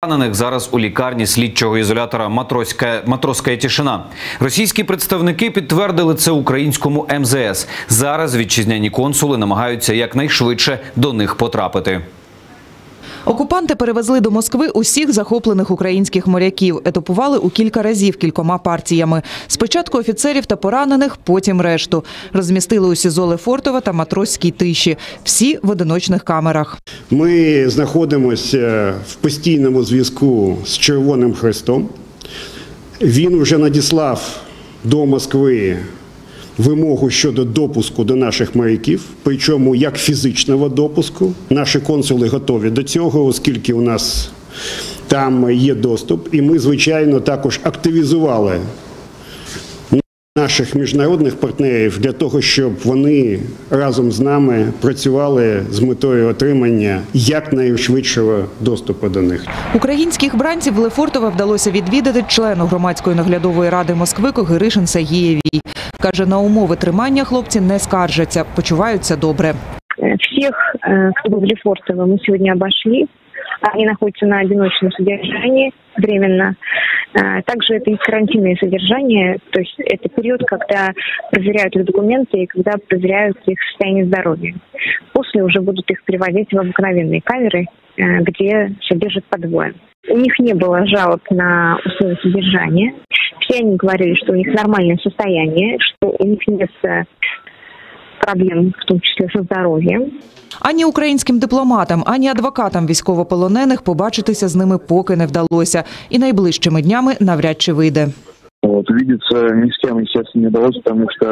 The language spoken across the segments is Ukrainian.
Поранених зараз у лікарні слідчого ізолятора «Матросська Тишина». Російські представники підтвердили це українському МЗС. Зараз вітчизняні консули намагаються якнайшвидше до них потрапити. Окупанти перевезли до Москви усіх захоплених українських моряків. Етапували у кілька разів кількома партіями. Спочатку офіцерів та поранених, потім решту. Розмістили у СІЗО Лефортово та Матросській Тиші. Всі в одиночних камерах. Ми знаходимося в постійному зв'язку з Червоним Хрестом. Він вже надіслав до Москви вимогу щодо допуску до наших моряків, причому як фізичного допуску. Наші консули готові до цього, оскільки у нас там є доступ. І ми, звичайно, також активізували наших міжнародних партнерів для того, щоб вони разом з нами працювали з метою отримання якнайшвидшого доступу до них. Українських бранців в Лефортово вдалося відвідати члену громадської наглядової ради Москви Когиришин Сагієвій. Каже, на умови тримання хлопці не скаржаться, почуваються добре. Всех, кто был в Лефортово, мы сегодня обошли. Они находятся на одиночном содержании временно. Также это и карантинное содержание, то есть это период, когда проверяют их документы и когда проверяют их состояние здоровья. После уже будут их переводить в обыкновенные камеры, где содержат по двое. У них не было жалоб на условия содержания. Все они говорили, что у них нормальное состояние, что у них нет проблем, в том числе со здоровьем. Ані українським дипломатам, ані адвокатам військовополонених побачитися з ними поки не вдалося. І найближчими днями навряд чи вийде. Увидеться ни с кем, естественно, не удалось, потому что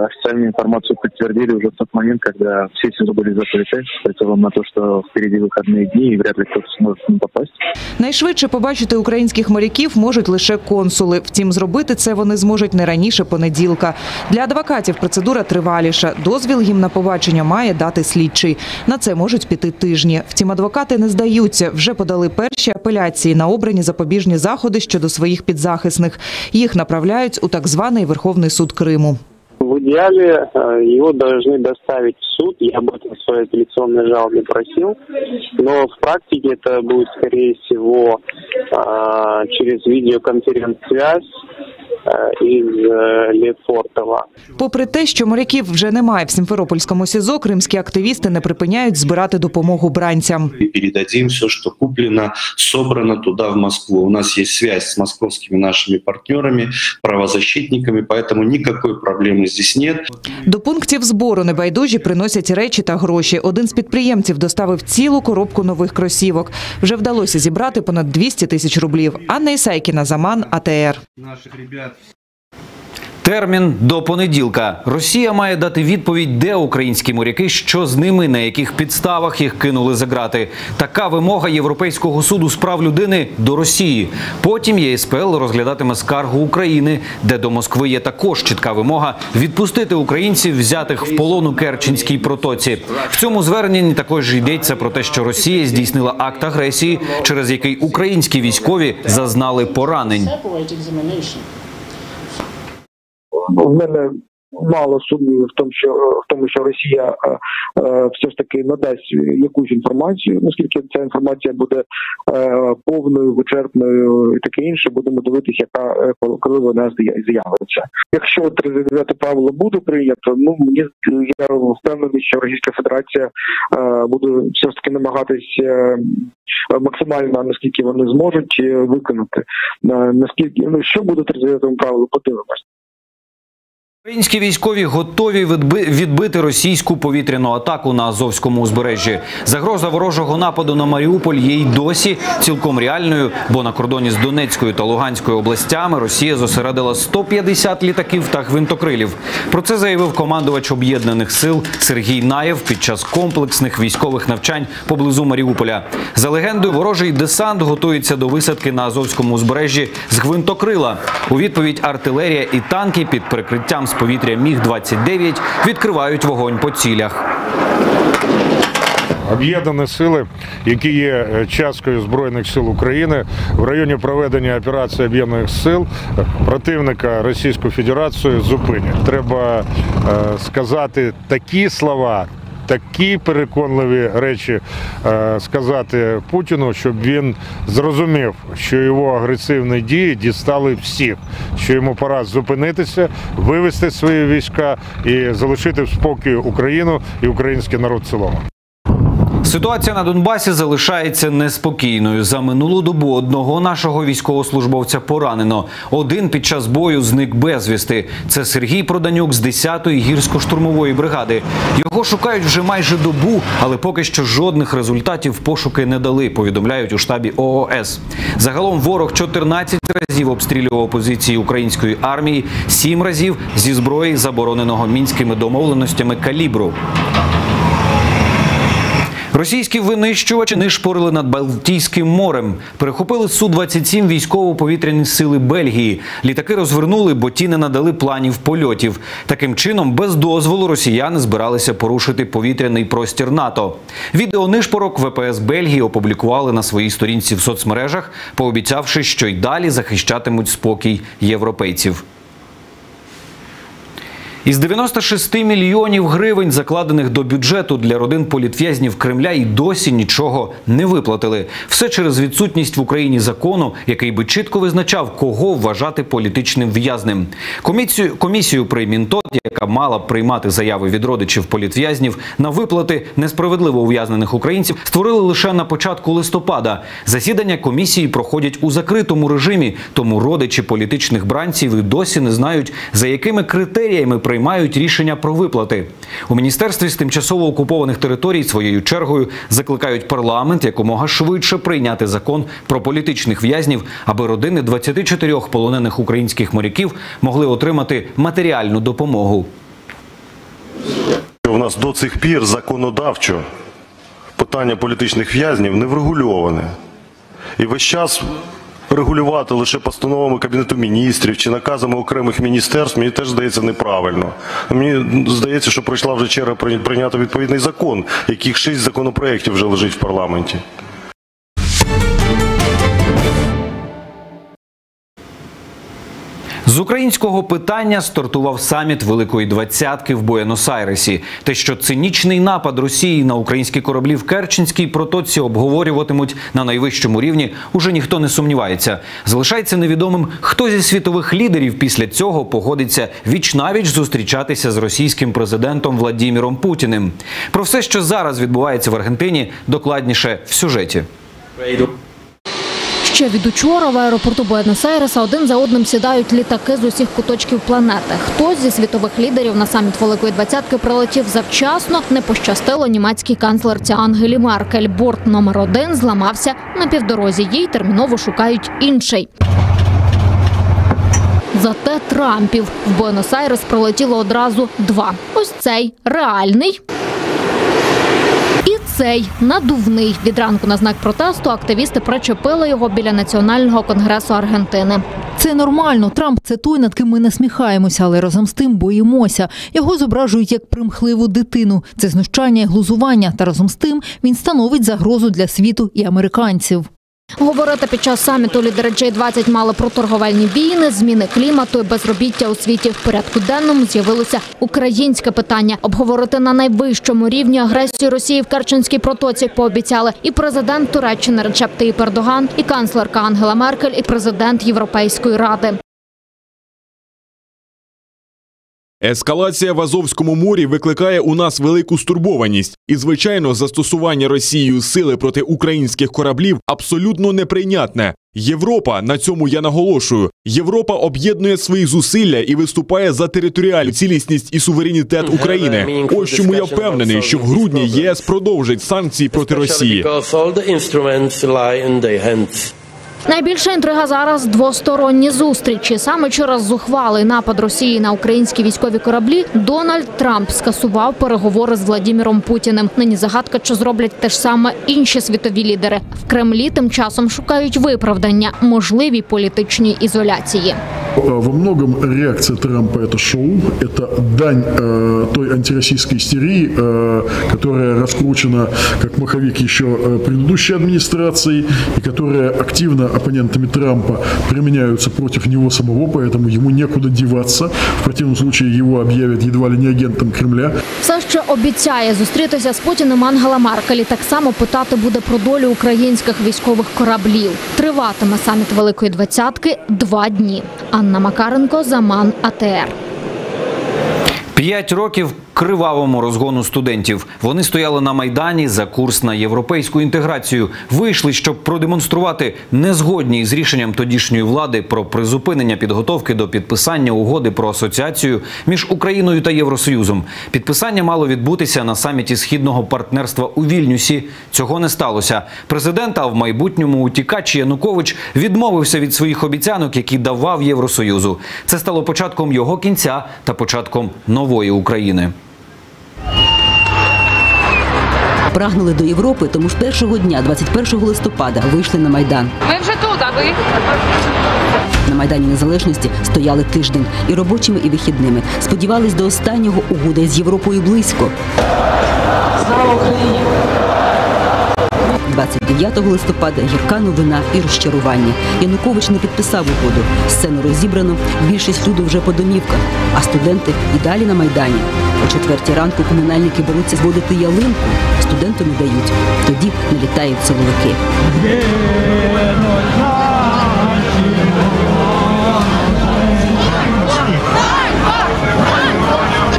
официальную информацию подтвердили уже в тот момент, когда все СИЗО были закрыты, с прицелом на то, что впереди выходные дни и вряд ли кто-то сможет к ним попасть. Найшвидше побачити українських моряків можуть лише консули. Втім, зробити це вони зможуть не раніше понеділка. Для адвокатів процедура триваліша. Дозвіл їм на побачення має дати слідчий. На це можуть піти тижні. Втім, адвокати не здаються. Вже подали перші апеляції на обрані запобіжні заходи щодо своїх підзахисних. Їх направляють у так званий Верховний суд Криму. В идеале его должны доставить в суд. Я об этом в своей апелляционной жалобе просил. Но в практике это будет, скорее всего, через видеоконференц-связь із Лефортова. Попри те, що моряків вже немає в Сімферопольському СІЗО, кримські активісти не припиняють збирати допомогу бранцям. Передадим все, что куплено, собрано туда, в Москву. У нас есть связь с московскими нашими партнерами, правозащитниками, поэтому никакой проблемы здесь нет. До пунктів збору небайдужі приносять речі та гроші. Один з підприємців доставив цілу коробку нових кросівок. Вже вдалося зібрати понад 200 тисяч рублів. Анна Ісайкіна, Заман, АТР. Термін до понеділка. Росія має дати відповідь, де українські моряки, що з ними, на яких підставах їх кинули за ґрати. Така вимога Європейського суду з прав людини до Росії. Потім ЄСПЛ розглядатиме скаргу України, де до Москви є також чітка вимога відпустити українців, взятих в полон у Керченській протоці. В цьому зверненні також йдеться про те, що Росія здійснила акт агресії, через який українські військові зазнали поранень. В мене мало сумнівів в тому, що Росія все ж таки надасть якусь інформацію, наскільки ця інформація буде повною, вичерпною і таке інше, будемо дивитися, коли вона з'явиться. Якщо 39 правило буде прийнято, я впевнений, що Російська Федерація буде все ж таки намагатись максимально, наскільки вони зможуть, виконати. Що буде 39 правило, подивимось. Українські військові готові відбити російську повітряну атаку на Азовському узбережжі. Загроза ворожого нападу на Маріуполь є й досі цілком реальною, бо на кордоні з Донецькою та Луганською областями Росія зосередила 150 літаків та гвинтокрилів. Про це заявив командувач Об'єднаних сил Сергій Наєв під час комплексних військових навчань поблизу Маріуполя. За легендою, ворожий десант готується до висадки на Азовському узбережжі з гвинтокрила. У відповідь артилерія і танки під прикриттям з повітря Міг-29 відкривають вогонь по цілях. Об'єднані сили, які є часткою Збройних сил України, в районі проведення операції Об'єднаних сил противника Російську Федерацію зупинять. Треба сказати такі слова такі переконливі речі сказати Путіну, щоб він зрозумів, що його агресивні дії дістали всіх, що йому пора зупинитися, вивести свої війська і залишити в спокій Україну і український народ в цілому. Ситуація на Донбасі залишається неспокійною. За минулу добу одного нашого військовослужбовця поранено. Один під час бою зник безвісти. Це Сергій Проданюк з 10-ї гірсько-штурмової бригади. Його шукають вже майже добу, але поки що жодних результатів пошуки не дали, повідомляють у штабі ООС. Загалом ворог 14 разів обстрілював позиції української армії, 7 разів зі зброї, забороненого мінськими домовленостями калібру. Російські винищувачі нишпорили над Балтійським морем. Перехопили Су-27 військово-повітряні сили Бельгії. Літаки розвернули, бо ті не надали планів польотів. Таким чином, без дозволу росіяни збиралися порушити повітряний простір НАТО. Відео нишпорок ВПС Бельгії опублікували на своїй сторінці в соцмережах, пообіцявши, що й далі захищатимуть спокій європейців. Із 96 мільйонів гривень, закладених до бюджету для родин політв'язнів Кремля, і досі нічого не виплатили. Все через відсутність в Україні закону, який би чітко визначав, кого вважати політичним в'язнем. Комісію при Мінтод, яка мала б приймати заяви від родичів політв'язнів на виплати несправедливо ув'язнених українців, створили лише на початку листопада. Засідання комісії проходять у закритому режимі, тому родичі політичних бранців і досі не знають, за якими критеріями приймають рішення про виплати. У Міністерстві з тимчасово окупованих територій своєю чергою закликають парламент якомога швидше прийняти закон про політичних в'язнів, аби родини 24 полонених українських моряків могли отримати матеріальну допомогу. У нас до цих пір законодавчо питання політичних в'язнів не врегульоване. І весь час регулювати лише постановами Кабінету міністрів чи наказами окремих міністерств, мені теж здається неправильно. Мені здається, що прийшла вже черга прийняти відповідний закон, яких 6 законопроєктів вже лежить в парламенті. З українського питання стартував саміт Великої Двадцятки в Буенос-Айресі. Те, що цинічний напад Росії на українські кораблі в Керченській протоці обговорюватимуть на найвищому рівні, уже ніхто не сумнівається. Залишається невідомим, хто зі світових лідерів після цього погодиться віч-навіч зустрічатися з російським президентом Владіміром Путіним. Про все, що зараз відбувається в Аргентині, докладніше в сюжеті. Ще від учора в аеропорту Буенос-Айреса один за одним сідають літаки з усіх куточків планети. Хтось зі світових лідерів на саміт Великої Двадцятки прилетів завчасно, не пощастило німецькій канцлерці Ангелі Меркель. Борт номер 1 зламався на півдорозі, їй терміново шукають інший. Зате Трампів в Буенос-Айрес прилетіло одразу 2. Ось цей реальний. І цей надувний. Від ранку на знак протесту активісти причепили його біля Національного конгресу Аргентини. Це нормально. Трамп – це той, над ким ми насміхаємося, але разом з тим боїмося. Його зображують як примхливу дитину. Це знущання і глузування. Та разом з тим він становить загрозу для світу і американців. Говорити під час саміту лідери G20 мали про торговельні війни, зміни клімату і безробіття у світі. В порядку денному з'явилося українське питання. Обговорити на найвищому рівні агресію Росії в Керченській протоці пообіцяли і президент Туреччини Реджеп Таїп Ердоган, і канцлерка Ангела Меркель, і президент Європейської ради. Ескалація в Азовському морі викликає у нас велику стурбованість. І, звичайно, застосування Росією сили проти українських кораблів абсолютно неприйнятне. Європа, на цьому я наголошую, Європа об'єднує свої зусилля і виступає за територіальну цілісність і суверенітет України. Ось чому я впевнений, що в грудні ЄС продовжить санкції проти Росії. Найбільша інтрига зараз – двосторонні зустрічі. Саме через зухвалий напад Росії на українські військові кораблі Дональд Трамп скасував переговори з Владіміром Путіним. Нині загадка, чи зроблять те ж саме інші світові лідери. В Кремлі тим часом шукають виправдання можливій політичній ізоляції. Во многом реакция Трампа – это шоу, это дань той антироссийской истерии, которая раскручена как маховик еще предыдущей администрации и которая активно оппонентами Трампа применяются против него самого, поэтому ему некуда деваться. В противном случае его объявят едва ли не агентом Кремля. Все ще обіцяє зустрітися з Путіним Ангела Меркель і так само питати буде про долю українських військових кораблів. Триватиме саміт Великої Двадцятки 2 дні. Анна Макаренко, Заман, АТР. 5 років кривавому розгону студентів. Вони стояли на Майдані за курс на європейську інтеграцію. Вийшли, щоб продемонструвати незгодні з рішенням тодішньої влади про призупинення підготовки до підписання угоди про асоціацію між Україною та Євросоюзом. Підписання мало відбутися на саміті Східного партнерства у Вільнюсі. Цього не сталося. Президент, а в майбутньому утікач Янукович відмовився від своїх обіцянок, які давав Євросоюзу. Це стало початком його кінця та початком нової України. Прагнули до Європи, тому ж першого дня, 21 листопада, вийшли на Майдан. Ми вже тут, а ви? На Майдані Незалежності стояли тиждень і робочими, і вихідними. Сподівались до останнього, угода з Європою близько. Слава Україні! 29 листопада гірка новина і розчарування. Янукович не підписав угоду. Сцену розібрано, більшість люду вже по домівках, а студенти і далі на Майдані. О 4 ранку комунальники беруться зводити ялинку, студенту не дають. Тоді налітають силовики.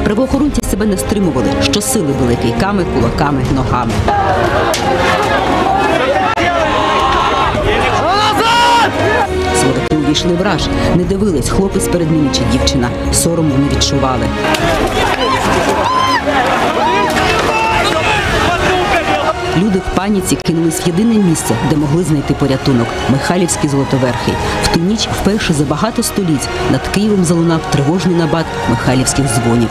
Правоохоронці себе не стримували, щосили били кийками, кулаками, ногами. Силовики увійшли в раж, не дивились, хлопець перед ними чи дівчина, сорому не відчували. Люди в паніці кинулись в єдине місце, де могли знайти порятунок – Михайлівські Золотоверхи. В ту ніч вперше за багато століть над Києвом залунав тривожний набат михайлівських дзвонів.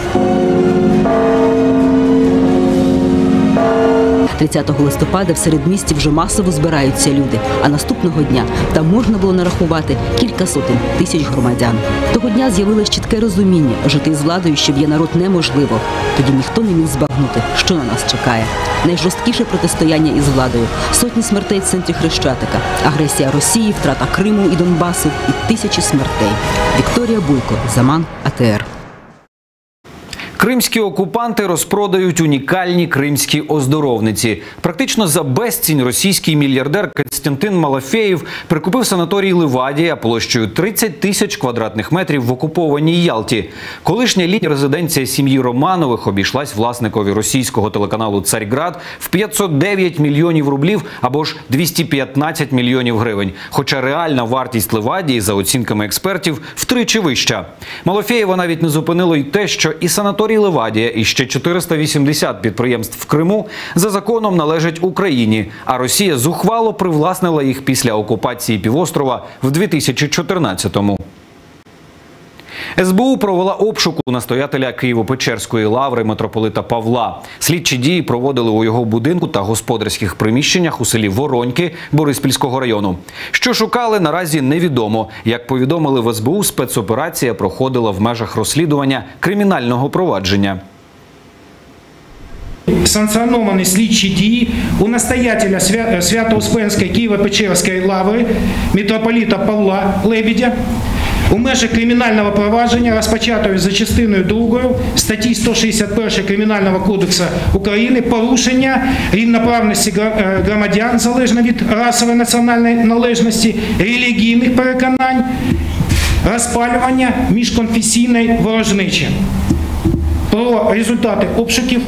30 листопада в середмісті вже масово збираються люди, а наступного дня там можна було нарахувати кілька сотень тисяч громадян. Того дня з'явилось чітке розуміння – жити з владою, що є народ, неможливо. Тоді ніхто не міг збагнути, що на нас чекає. Найжорсткіше протистояння із владою – сотні смертей в центрі Хрещатика, агресія Росії, втрата Криму і Донбасу і тисячі смертей. Вікторія Буйко, Заман, АТР. Кримські окупанти розпродають унікальні кримські оздоровниці. Практично за безцінь російський мільярдер Костянтин Малафєєв прикупив санаторій «Ливадія» площею 30 тисяч квадратних метрів в окупованій Ялті. Колишня літня резиденція сім'ї Романових обійшлась власникові російського телеканалу «Царьград» в 509 мільйонів рублів або ж 215 мільйонів гривень. Хоча реальна вартість «Ливадії» за оцінками експертів втричі вища. Малафєєва навіть не зупинило й те, що і санаторій «Ливадія» і ще 480 підприємств в Криму за законом належать Україні, а Росія зухвало привласнила їх після окупації півострова в 2014-му. СБУ провела обшук у настоятеля Києво-Печерської лаври митрополита Павла. Слідчі дії проводили у його будинку та господарських приміщеннях у селі Вороньки Бориспільського району. Що шукали, наразі невідомо. Як повідомили в СБУ, спецоперація проходила в межах розслідування кримінального провадження. Санкціоновані слідчі дії у настоятеля Свято-Успенської Києво-Печерської лаври митрополита Павла Лебедя у межах кримінального провадження, розпочатого за частиною 2 статті 161 Кримінального кодексу України, порушення рівноправності громадян залежно від расової національної належності, релігійних переконань, розпалювання міжконфесійної ворожнечі. Про результати обшуків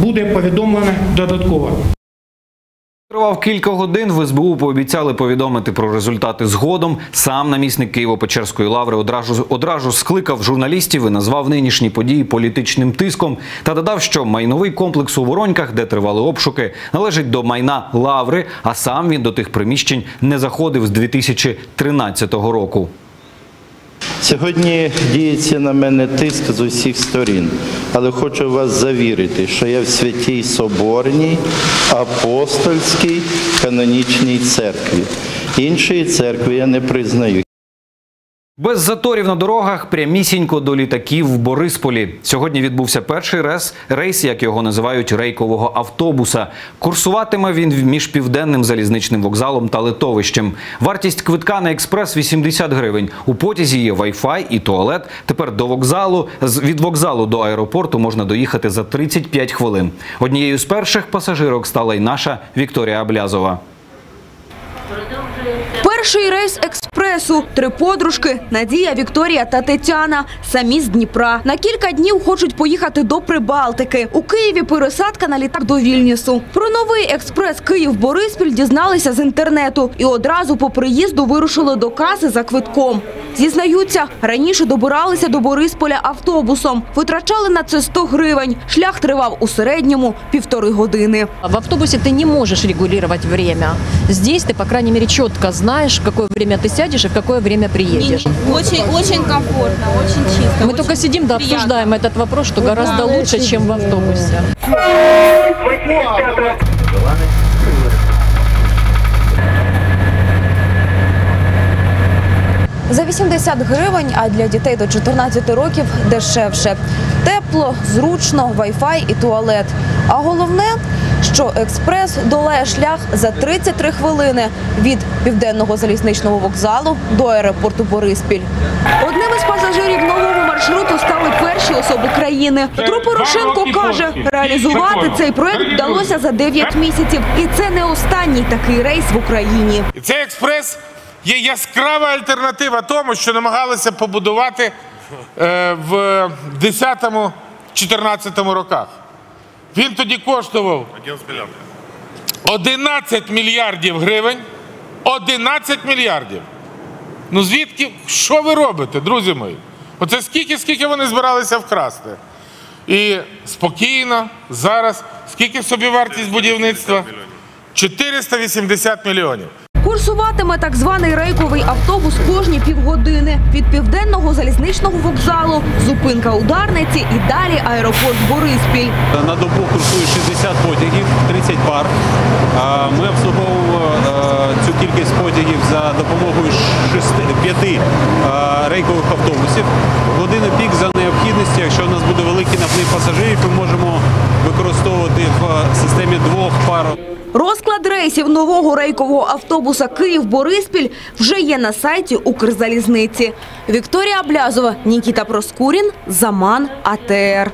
буде повідомлено додатково. Тривав кілька годин, в СБУ пообіцяли повідомити про результати згодом. Сам намісник Києво-Печерської лаври одразу скликав журналістів і назвав нинішні події політичним тиском та додав, що майновий комплекс у Вороньках, де тривали обшуки, належить до майна лаври, а сам він до тих приміщень не заходив з 2013 року. Сьогодні діється на мене тиск з усіх сторін, але хочу вас завірити, що я в Святій Соборній, Апостольській, Канонічній церкві. Іншої церкви я не признаю. Без заторів на дорогах прямісінько до літаків в Борисполі. Сьогодні відбувся перший рейс, як його називають, рейкового автобуса. Курсуватиме він між Південним залізничним вокзалом та литовищем. Вартість квитка на експрес – 80 гривень. У потязі є Wi-Fi і туалет. Тепер від вокзалу до аеропорту можна доїхати за 35 хвилин. Однією з перших пасажирок стала й наша Вікторія Аблязова. Перший рейс експресу. 3 подружки – Надія, Вікторія та Тетяна. Самі з Дніпра. На кілька днів хочуть поїхати до Прибалтики. У Києві пересадка на літак до Вільнюсу. Про новий експрес Київ-Бориспіль дізналися з інтернету. І одразу по приїзду вирушили до каси за квитком. Зізнаються, раніше добиралися до Борисполя автобусом. Витрачали на це 100 гривень. Шлях тривав у середньому 1,5 години. В автобусе ты не можешь регулировать время. Здесь ты, по крайней мере, четко знаешь, в какое время ты сядешь и в какое время приедешь. Очень комфортно, очень чисто. Мы только сидим, да, обсуждаем этот вопрос, что гораздо лучше, чем в автобусе. За 80 гривень, а для дітей до 14 років дешевше. Тепло, зручно, Wi-Fi і туалет. А головне, що експрес долає шлях за 33 хвилини від Південного залізничного вокзалу до аеропорту Бориспіль. Одним із пасажирів нового маршруту стали перші особи країни. Петро Порошенко каже, реалізувати цей проект вдалося за 9 місяців. І це не останній такий рейс в Україні. Цей експрес є яскрава альтернатива тому, що намагалися побудувати в 10-14 роках. Він тоді коштував 11 мільярдів гривень. 11 мільярдів. Ну звідки? Що ви робите, друзі мої? Оце скільки вони збиралися вкрасти. І спокійно, зараз, скільки собівартість будівництва? 480 мільйонів. Курсуватиме так званий рейковий автобус кожні півгодини. Від Південного залізничного вокзалу, зупинка у Дарниці і далі аеропорт Бориспіль. На добу курсує 60 потягів, 30 пар. Ми обслуговуємо цю кількість потягів за допомогою 5 рейкових автобусів. В годину пік за необхідності, якщо у нас буде великий наплив пасажирів, ми можемо використовувати в системі 2 пар. Розклад рейсів нового рейкового автобуса Київ-Бориспіль вже є на сайті Укрзалізниці. Вікторія Аблязова, Нікіта Проскурін, Заман, АТР.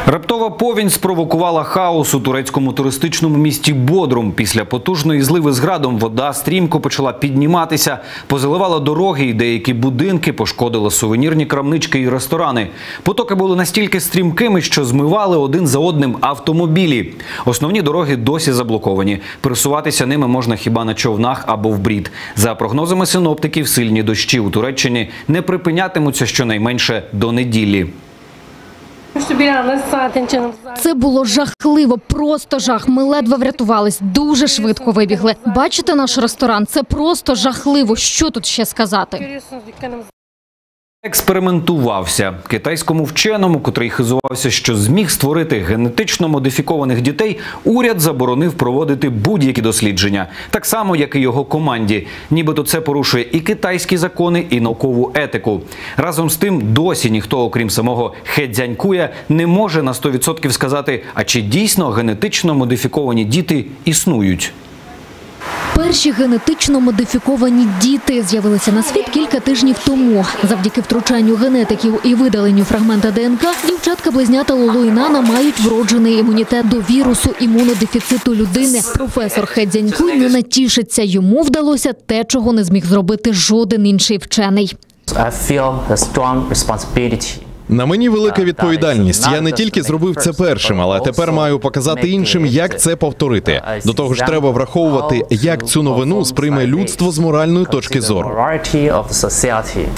Раптова повінь спровокувала хаос у турецькому туристичному місті Бодрум. Після потужної зливи з градом вода стрімко почала підніматися, позаливала дороги і деякі будинки, пошкодила сувенірні крамнички і ресторани. Потоки були настільки стрімкими, що змивали один за одним автомобілі. Основні дороги досі заблоковані. Пересуватися ними можна хіба на човнах або в брід. За прогнозами синоптиків, сильні дощі у Туреччині не припинятимуться щонайменше до неділі. Це було жахливо, просто жах. Ми ледве врятувались, дуже швидко вибігли. Бачите наш ресторан? Це просто жахливо. Що тут ще сказати? Експериментувався. Китайському вченому, котрий хизувався, що зміг створити генетично модифікованих дітей, уряд заборонив проводити будь-які дослідження. Так само, як і його команді. Нібито це порушує і китайські закони, і наукову етику. Разом з тим, досі ніхто, окрім самого Хе Цзянькуя, не може на 100% сказати, а чи дійсно генетично модифіковані діти існують. Перші генетично модифіковані діти з'явилися на світ кілька тижнів тому. Завдяки втручанню генетиків і видаленню фрагмента ДНК, дівчатка-близнята Лоло і Нана мають вроджений імунітет до вірусу імунодефіциту людини. Професор Хе Цзянькуй не натішиться. Йому вдалося те, чого не зміг зробити жоден інший вчений. На мені велика відповідальність. Я не тільки зробив це першим, але тепер маю показати іншим, як це повторити. До того ж, треба враховувати, як цю новину сприйме людство з моральної точки зору.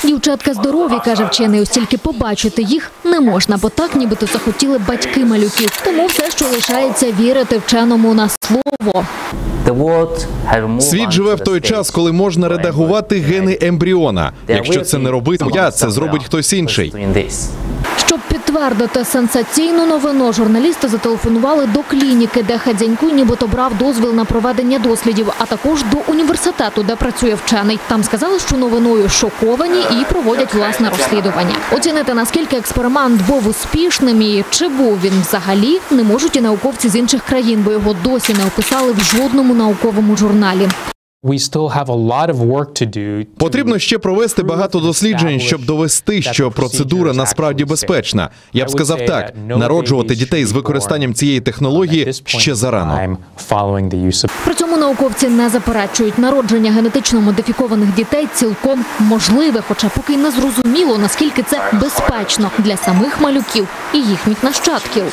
Дівчатка здорові, каже вчений, ось тільки побачити їх не можна, бо так нібито захотіли батьки малюків. Тому все, що лишається, вірити вченому на слово. Світ живе в той час, коли можна редагувати гени ембріона. Якщо це не робити я, це зробить хтось інший. Щоб підтримати Підтвердити сенсаційну новину журналісти зателефонували до клініки, де Хедзяньку нібито брав дозвіл на проведення дослідів, а також до університету, де працює вчений. Там сказали, що новиною шоковані і проводять власне розслідування. Оцінити, наскільки експеримент був успішним і чи був він взагалі, не можуть і науковці з інших країн, бо його досі не описали в жодному науковому журналі. Потрібно ще провести багато досліджень, щоб довести, що процедура насправді безпечна. Я б сказав так, народжувати дітей з використанням цієї технології ще зарано. При цьому науковці не заперечують, народження генетично модифікованих дітей цілком можливе, хоча поки й не зрозуміло, наскільки це безпечно для самих малюків і їхніх нащадків.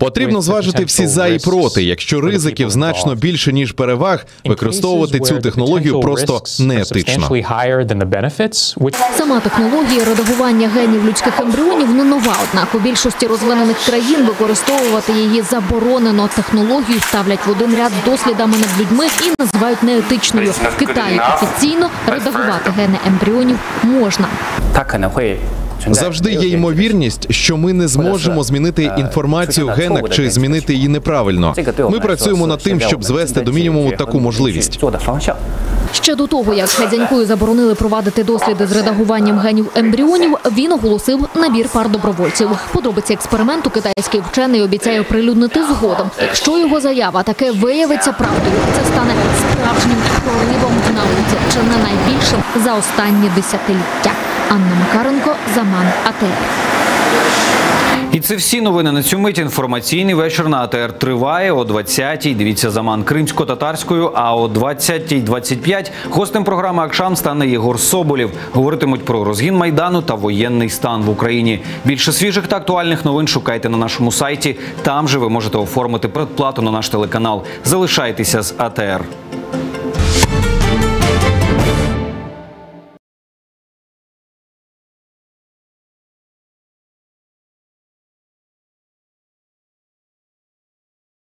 Потрібно зважити всі за і проти. Якщо ризиків значно більше, ніж переваг, використовувати цю технологію просто неетично. Сама технологія редагування генів людських ембріонів не нова, однак у більшості розвинених країн використовувати її заборонено. Технологію ставлять в один ряд з дослідами над людьми і називають неетичною. В Китаї офіційно редагувати гени ембріонів можна. Завжди є ймовірність, що ми не зможемо змінити інформацію в генах чи змінити її неправильно. Ми працюємо над тим, щоб звести до мінімуму таку можливість. Ще до того, як Хедзянькую заборонили провадити досліди з редагуванням генів ембріонів, він оголосив набір пар добровольців. Подробиці експерименту китайський вчений обіцяє оприлюднити згодом. Якщо його заява таки виявиться правдою, це стане справжнім проривом в науці, чи не найбільшим за останні десятиліття. Анна Макаренко, Заман, АТР. І це всі новини на цю мить. Інформаційний вечір на АТР триває. О 20-й дивіться Заман кримсько-татарською, а о 20-25 гостем програми «Акшам» стане Єгор Соболєв. Говоритимуть про розгін Майдану та воєнний стан в Україні. Більше свіжих та актуальних новин шукайте на нашому сайті. Там же ви можете оформити предплату на наш телеканал. Залишайтеся з АТР.